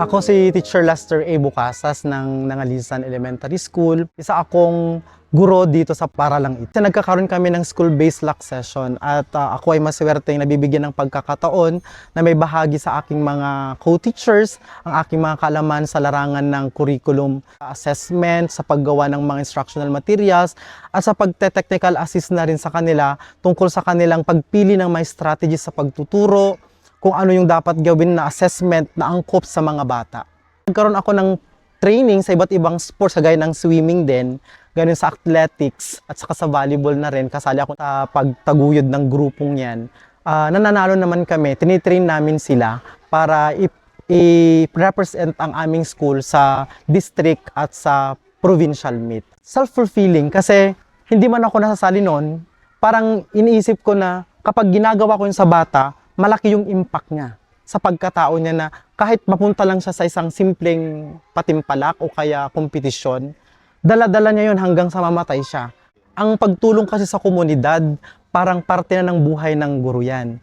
Ako si Teacher Lester A. Bucasas ng Nangalisan Elementary School. Isa akong guro dito sa Paralang ito. Nagkakaroon kami ng school-based lock session at ako ay maswerteng nabibigyan ng pagkakataon na may bahagi sa aking mga co-teachers, ang aking mga kaalaman sa larangan ng curriculum assessment, sa paggawa ng mga instructional materials, at sa pagte-technical assist na rin sa kanila tungkol sa kanilang pagpili ng mga strategies sa pagtuturo, kung ano yung dapat gawin na assessment na angkop sa mga bata. Nagkaroon ako ng training sa iba't ibang sports, kagaya ng swimming din, ganun sa athletics, at saka sa volleyball na rin. Kasali ako sa pagtaguyod ng grupong yan. Nananalo naman kami, tinitrain namin sila para i-represent ang aming school sa district at sa provincial meet. Self-fulfilling kasi hindi man ako nasasali noon, parang iniisip ko na kapag ginagawa ko yun sa bata, malaki yung impact niya sa pagkatao niya na kahit mapunta lang siya sa isang simpleng patimpalak o kaya kompetisyon, dala-dala niya yun hanggang sa mamatay siya. Ang pagtulong kasi sa komunidad, parang parte na ng buhay ng guro yan.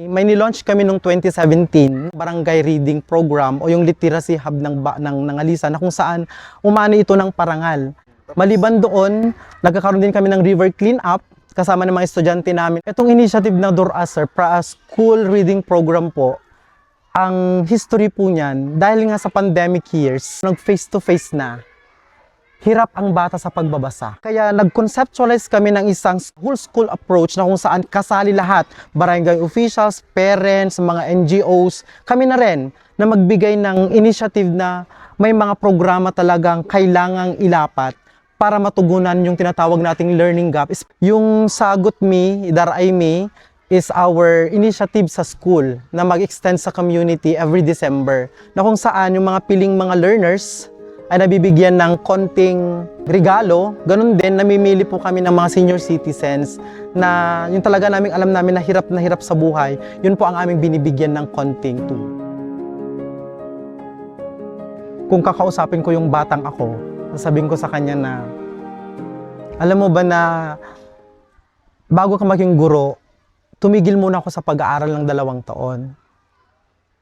May nilaunch kami noong 2017, Barangay Reading Program o yung Literacy Hub ng Nangalisan, na kung saan umani ito ng parangal. Maliban doon, nagkakaroon din kami ng river cleanup, kasama ng mga estudyante namin. Itong initiative na Duraser, school reading program po, ang history po niyan, dahil nga sa pandemic years, nag-face-to-face na, hirap ang bata sa pagbabasa. Kaya nag-conceptualize kami ng isang whole school approach na kung saan kasali lahat, barangay officials, parents, mga NGOs, kami na rin na magbigay ng initiative na may mga programa talagang kailangang ilapat para matugunan yung tinatawag nating learning gap. Yung Sagot Me, Idaray Me, is our initiative sa school na mag-extend sa community every December, na kung saan yung mga piling mga learners ay nabibigyan ng konting regalo. Ganun din, namimili po kami ng mga senior citizens na yung talaga naming alam namin na hirap sa buhay, yun po ang aming binibigyan ng konting tulong. Kung kakausapin ko yung batang ako, sasabihin ko sa kanya na, alam mo ba na bago ka maging guro, tumigil muna ako sa pag-aaral ng 2 taon.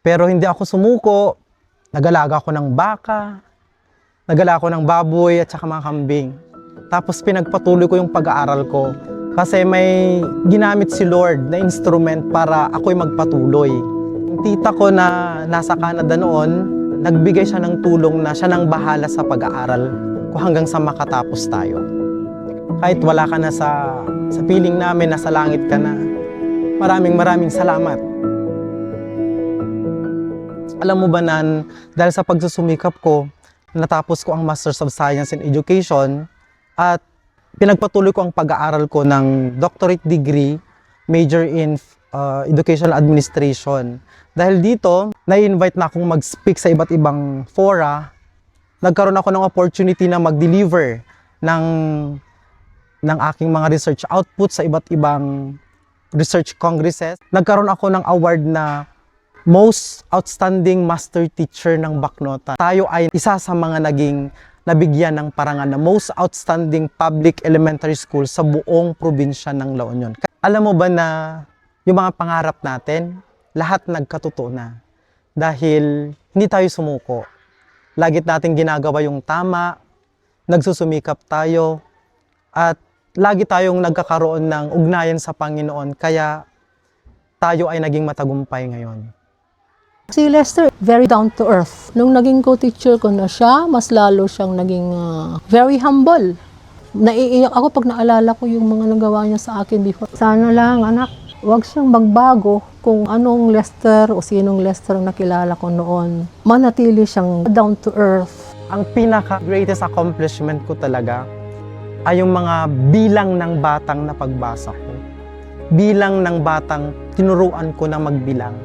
Pero hindi ako sumuko, nag-alaga ako ng baka, nag-alaga ako ng baboy at saka mga kambing. Tapos pinagpatuloy ko yung pag-aaral ko kasi may ginamit si Lord na instrument para ako'y magpatuloy. Yung tita ko na nasa Canada noon, nagbigay siya ng tulong na siya nang bahala sa pag-aaral ko hanggang sa makatapos tayo. Kahit wala ka na sa piling namin, nasa langit ka na. Maraming salamat. Alam mo ba na dahil sa pagsusumikap ko, natapos ko ang Masters of Science in Education at pinagpatuloy ko ang pag-aaral ko ng doctorate degree, major in Educational Administration. Dahil dito, na-invite na akong mag-speak sa iba't ibang fora. Nagkaroon ako ng opportunity na mag-deliver ng aking mga research output sa iba't ibang research congresses. Nagkaroon ako ng award na Most Outstanding Master Teacher ng Bacnota. Tayo ay isa sa mga nabigyan ng parangal na Most Outstanding Public Elementary School sa buong probinsya ng La Union. Alam mo ba na yung mga pangarap natin, lahat nagkatotoo na. Dahil hindi tayo sumuko. Lagi natin ginagawa yung tama, nagsusumikap tayo, at lagi tayong nagkakaroon ng ugnayan sa Panginoon, kaya tayo ay naging matagumpay ngayon. Si Lester, very down to earth. Nung naging co-teacher ko na siya, mas lalo siyang naging very humble. Naiiyak ako pag naalala ko yung mga nagawa niya sa akin before. Sana lang, anak, huwag siyang magbago kung anong Lester o sinong Lester ang nakilala ko noon. Manatili siyang down to earth. Ang pinaka-greatest accomplishment ko talaga ay yung mga bilang ng batang napagbasa ko. Bilang ng batang tinuruan ko na magbilang.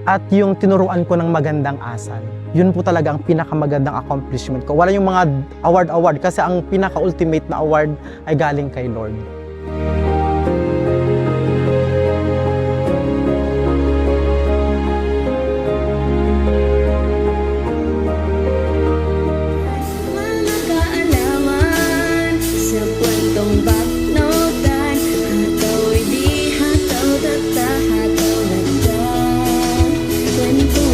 At yung tinuruan ko ng magandang asal. Yun po talaga ang pinakamagandang accomplishment ko. Wala yung mga award kasi ang pinaka-ultimate na award ay galing kay Lord. Kwento